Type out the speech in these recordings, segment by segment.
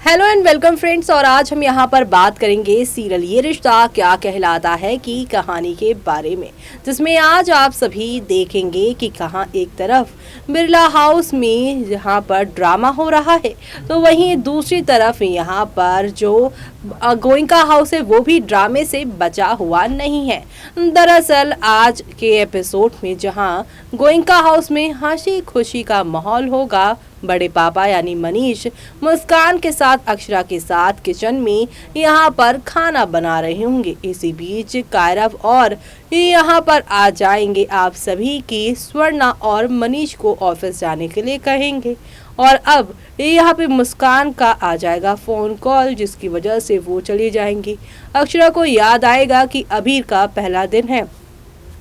Hello and welcome friends. और आज हम यहाँ पर बात करेंगे सीरियल ये रिश्ता क्या कहलाता है की कहानी के बारे में, जिसमें आज आप सभी देखेंगे कि कहाँ एक तरफ बिरला हाउस में यहाँ पर ड्रामा हो रहा है, तो वहीं दूसरी तरफ यहाँ पर जो गोइंका हाउस है वो भी ड्रामे से बचा हुआ नहीं है। दरअसल आज के एपिसोड में जहाँ गोइंका हाउस में हंसी खुशी का माहौल होगा, बड़े पापा यानी मनीष मुस्कान के साथ अक्षरा के साथ किचन में यहाँ पर खाना बना रहे होंगे। इसी बीच कायरव और यहाँ पर आ जाएंगे आप सभी की स्वर्णा और मनीष को ऑफिस जाने के लिए कहेंगे। और अब यहाँ पे मुस्कान का आ जाएगा फोन कॉल, जिसकी वजह से वो चली जाएंगी। अक्षरा को याद आएगा कि अबीर का पहला दिन है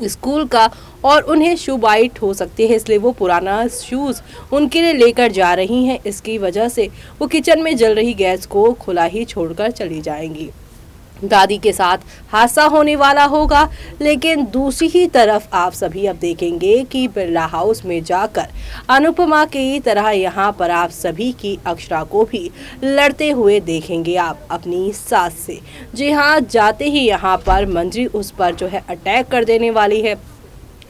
स्कूल का और उन्हें शू बाइट हो सकती है, इसलिए वो पुराना शूज उनके लिए लेकर जा रही हैं। इसकी वजह से वो किचन में जल रही गैस को खुला ही छोड़कर चली जाएंगी। दादी के साथ हादसा होने वाला होगा, लेकिन दूसरी ही तरफ आप सभी अब देखेंगे कि बिरला हाउस में जाकर अनुपमा की तरह यहाँ पर आप सभी की अक्षरा को भी लड़ते हुए देखेंगे आप अपनी सास से। जी हाँ, जाते ही यहाँ पर मंजरी उस पर जो है अटैक कर देने वाली है।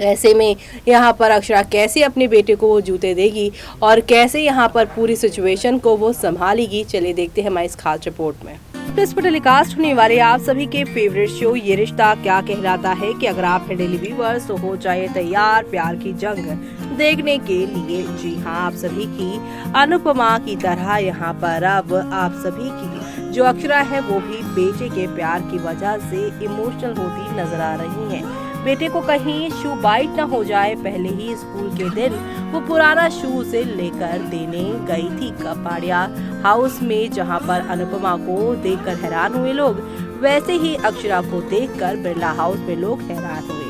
ऐसे में यहाँ पर अक्षरा कैसे अपने बेटे को वो जूते देगी और कैसे यहाँ पर पूरी सिचुएशन को वो संभालेगी, चलिए देखते हैं हमारी इस खास रिपोर्ट में। इस पर टेलीकास्ट होने वाले आप सभी के फेवरेट शो ये रिश्ता क्या कहलाता है कि अगर आप हैं डेली व्यूअर्स तो हो जाए तैयार प्यार की जंग देखने के लिए। जी हाँ, आप सभी की अनुपमा की तरह यहाँ पर अब आप सभी की जो अक्षरा है वो भी बेटे के प्यार की वजह से इमोशनल होती नजर आ रही है। बेटे को कहीं शू बाइट न हो जाए, पहले ही स्कूल के दिन वो पुराना शू से लेकर देने गई थी कपाड़िया हाउस में, जहां पर अनुपमा को देखकर हैरान हुए लोग, वैसे ही अक्षरा को देखकर बिरला हाउस में लोग हैरान हुए।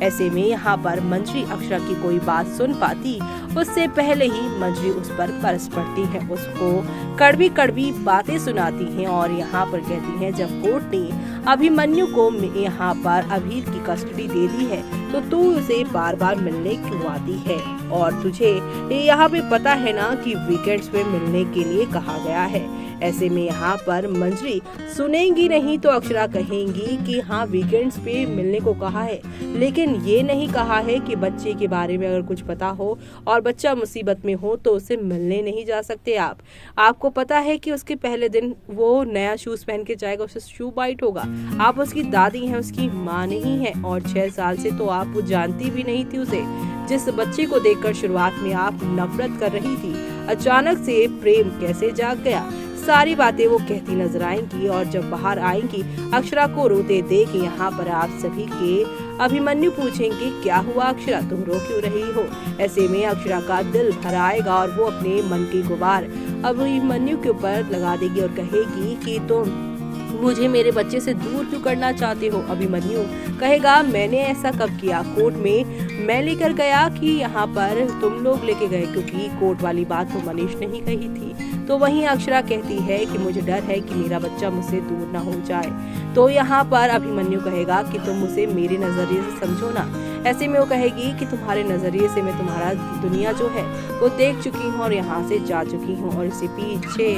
ऐसे में यहाँ पर मंजरी अक्षरा की कोई बात सुन पाती उससे पहले ही मंजरी उस पर बरस पड़ती है, उसको कड़वी कड़वी बातें सुनाती हैं और यहाँ पर कहती हैं जब कोर्ट ने अभिमन्यु को यहाँ पर अभीर की कस्टडी दे दी है तो तू उसे बार बार मिलने क्यों आती है, और तुझे यहाँ पे पता है ना कि वीकेंड्स पे मिलने के लिए कहा गया है। ऐसे में यहाँ पर मंजरी सुनेंगी नहीं तो अक्षरा कहेंगी कि हाँ वीकेंड्स पे मिलने को कहा है, लेकिन ये नहीं कहा है कि बच्चे के बारे में अगर कुछ पता हो और बच्चा मुसीबत में हो तो उसे मिलने नहीं जा सकते आप। आपको पता है कि उसके पहले दिन वो नया शूज पहन के जाएगा, उसे शू बाइट होगा। आप उसकी दादी हैं, उसकी माँ नहीं है, और 6 साल से तो आप वो जानती भी नहीं थी उसे। जिस बच्चे को देखकर शुरुआत में आप नफरत कर रही थी, अचानक से प्रेम कैसे जाग गया, सारी बातें वो कहती नजर आएंगी। और जब बाहर आएंगी अक्षरा को रोते देख यहाँ पर आप सभी के अभिमन्यु पूछेंगे क्या हुआ अक्षरा, तुम रो क्यों रही हो। ऐसे में अक्षरा का दिल भर आएगा और वो अपने मन की गुबार अभिमन्यु के ऊपर लगा देगी और कहेगी कि तुम मुझे मेरे बच्चे से दूर क्यों करना चाहते हो। अभिमन्यु कहेगा मैंने ऐसा कब किया, कोर्ट में मैं लेकर गया कि यहाँ पर तुम लोग लेके गए, क्योंकि कोर्ट वाली बात तो मनीष ने ही कही थी। तो वहीं अक्षरा कहती है कि मुझे डर है कि मेरा बच्चा मुझसे दूर ना हो जाए। तो यहाँ पर अभिमन्यु कहेगा कि तुम उसे मेरे नजरिए से समझो ना। ऐसे में वो कहेगी कि तुम्हारे नजरिए से मैं तुम्हारा दुनिया जो है वो देख चुकी हूँ और यहाँ से जा चुकी हूँ। और इसी पीछे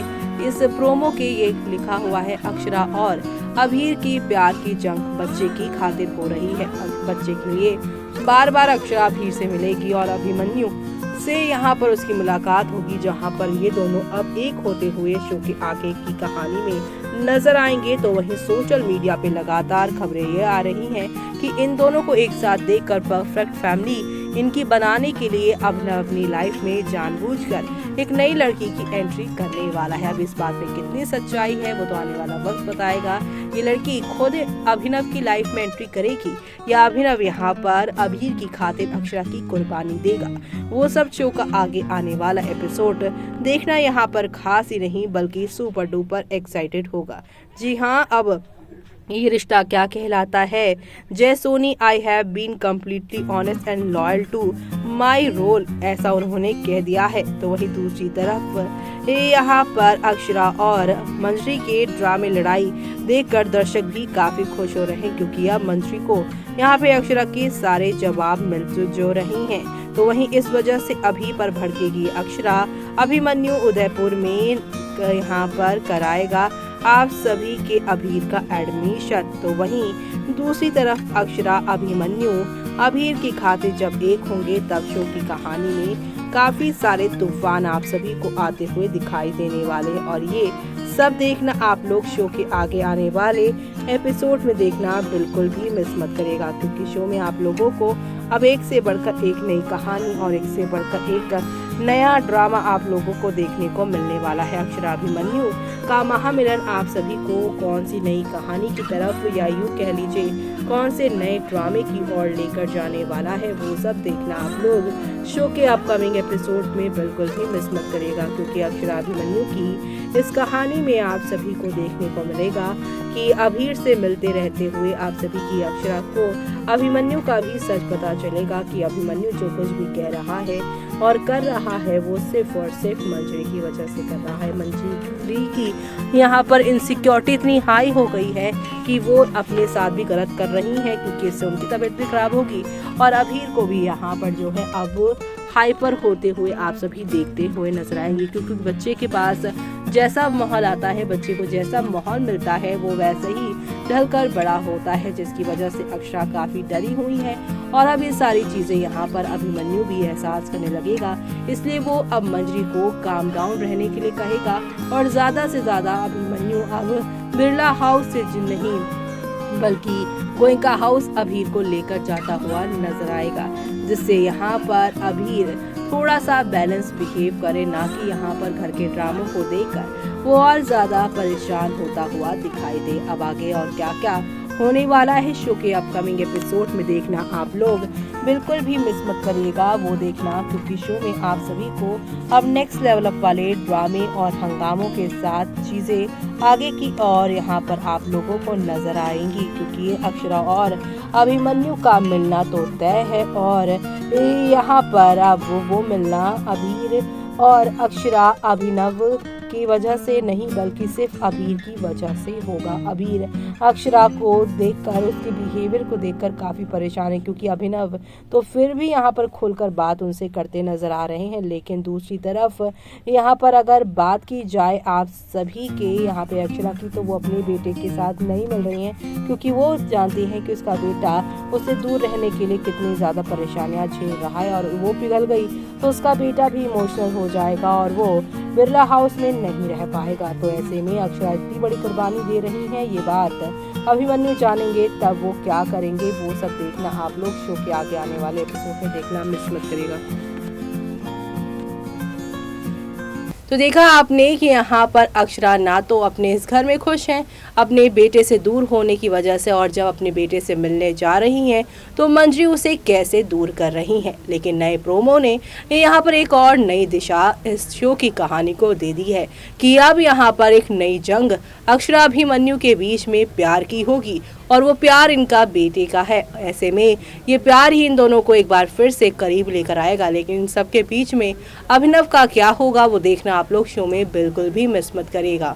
इस प्रोमो के ये लिखा हुआ है अक्षरा और अभीर की प्यार की जंग बच्चे की खातिर हो रही है। बच्चे के लिए बार बार अक्षरा अभीर से मिलेगी और अभिमन्यु से यहाँ पर उसकी मुलाकात होगी, जहाँ पर ये दोनों अब एक होते हुए शो के आगे की कहानी में नजर आएंगे। तो वहीं सोशल मीडिया पे लगातार खबरें ये आ रही हैं कि इन दोनों को एक साथ देखकर परफेक्ट फैमिली इनकी बनाने के लिए अब अपनी लाइफ में जानबूझकर एक नई लड़की की एंट्री करने वाला है। अब इस बात में कितनी सच्चाई है वो तो आने वाला वक्त बताएगा। ये लड़की खुद अभिनव की लाइफ में एंट्री करेगी या अभिनव यहाँ पर अभीर की खातिर अक्षरा की कुर्बानी देगा, वो सब शो का आगे आने वाला एपिसोड देखना यहाँ पर खास ही नहीं बल्कि सुपर डुपर एक्साइटेड होगा। जी हाँ, अब ये रिश्ता क्या कहलाता है। Jay Soni, I have been completely honest and loyal to my role, ऐसा उन्होंने कह दिया है। तो वही दूसरी तरफ यहाँ पर अक्षरा और मंजरी के ड्रामे लड़ाई देखकर दर्शक भी काफी खुश हो रहे हैं, क्योंकि अब मंजरी को यहाँ पे अक्षरा के सारे जवाब मिल जो रही हैं। तो वहीं इस वजह से अभी पर भड़केगी अक्षरा। अभिमन्यु उदयपुर में यहाँ पर कराएगा आप सभी के अभीर का एडमिशन। तो वहीं दूसरी तरफ अक्षरा अभिमन्यु अभीर की खातिर जब एक होंगे तब शो की कहानी में काफी सारे तूफान आप सभी को आते हुए दिखाई देने वाले, और ये सब देखना आप लोग शो के आगे आने वाले एपिसोड में देखना बिल्कुल भी मिस मत करेगा, क्योंकि शो में आप लोगों को अब एक से बढ़कर एक नई कहानी और एक से बढ़कर एक नया ड्रामा आप लोगों को देखने को मिलने वाला है। अक्षरा अभिमन्यु का महामिलन आप सभी को कौन सी नई कहानी की तरफ, या यूँ कह लीजिए कौन से नए ड्रामे की ओर लेकर जाने वाला है, वो सब देखना आप लोग शो के अपकमिंग एपिसोड में बिल्कुल भी मिस मत करेगा, क्योंकि अक्षरा अभिमन्यु की इस कहानी में आप सभी को देखने को मिलेगा कि अभीर से मिलते रहते हुए आप सभी की अक्षरा को अभिमन्यु का भी सच पता चलेगा कि अभिमन्यु जो कुछ भी कह रहा है और कर रहा है वो सिर्फ और सिर्फ मंजरी की वजह से कर रहा है। मंजरी की यहाँ पर इनसिक्योरिटी इतनी हाई हो गई है कि वो अपने साथ भी गलत कर रही है, क्योंकि इससे उनकी तबीयत भी खराब होगी और अभीर को भी यहाँ पर जो है अब हाइपर होते हुए आप सभी देखते हुए नजर आएंगे, क्योंकि बच्चे के पास जैसा माहौल आता है, बच्चे को जैसा माहौल मिलता है वो वैसे ही ढलकर बड़ा होता है, जिसकी वजह से अक्षरा काफी डरी हुई है और अब ये सारी चीजें यहाँ पर अभिमन्यु भी एहसास करने लगेगा। इसलिए वो अब मंजरी को काम डाउन रहने के लिए कहेगा और ज्यादा से ज्यादा अभिमन्यु अब बिरला हाउस से नहीं बल्कि गोयनका हाउस अभीर को लेकर जाता हुआ नजर आएगा, जिससे यहाँ पर अभीर थोड़ा सा बैलेंस बिहेव करे, ना कि यहाँ पर घर के ड्रामों को देखकर वो और ज्यादा परेशान होता हुआ दिखाई दे। अब आगे और क्या क्या होने वाला है शो के अपकमिंग एपिसोड में देखना आप लोग बिल्कुल भी मिस मत करिएगा, वो देखना, क्योंकि शो में आप सभी को अब नेक्स्ट लेवल अप वाले ड्रामे और हंगामों के साथ चीजें आगे की और यहाँ पर आप लोगों को नजर आएंगी, क्योंकि ये अक्षरा और अभिमन्यु का मिलना तो तय है और यहाँ पर अब वो मिलना अभीर और अक्षरा अभिनव की वजह से नहीं बल्कि सिर्फ अभीर की वजह से होगा। अभीर अक्षरा को देखकर, उसके बिहेवियर को देखकर काफी परेशान है, क्योंकि अभिनव तो फिर भी यहाँ पर खुलकर बात उनसे करते नजर आ रहे हैं, लेकिन दूसरी तरफ यहाँ पर अगर बात की जाए आप सभी के यहाँ पे अक्षरा की, तो वो अपने बेटे के साथ नहीं मिल रही हैं, क्योंकि वो जानती हैं कि उसका बेटा उससे दूर रहने के लिए कितनी ज्यादा परेशानियां झेल रहा है, और वो पिघल गई तो उसका बेटा भी इमोशनल हो जाएगा और वो बिरला हाउस में नहीं रह पाएगा। तो ऐसे में अक्षरा इतनी बड़ी कुर्बानी दे रही है, ये बात अभिमन्यु जानेंगे तब वो क्या करेंगे, वो सब देखना आप लोग शो के आगे आने वाले एपिसोड में देखना मिस मत करिएगा। तो देखा आपने कि यहाँ पर अक्षरा ना तो अपने इस घर में खुश हैं अपने बेटे से दूर होने की वजह से, और जब अपने बेटे से मिलने जा रही हैं तो मंजरी उसे कैसे दूर कर रही हैं। लेकिन नए प्रोमो ने यहाँ पर एक और नई दिशा इस शो की कहानी को दे दी है कि अब यहाँ पर एक नई जंग अक्षरा अभिमन्यु के बीच में प्यार की होगी, और वो प्यार इनका बेटे का है। ऐसे में ये प्यार ही इन दोनों को एक बार फिर से करीब लेकर आएगा, लेकिन इन सबके बीच में अभिनव का क्या होगा वो देखना आप लोग शो में बिल्कुल भी मिस मत करिएगा।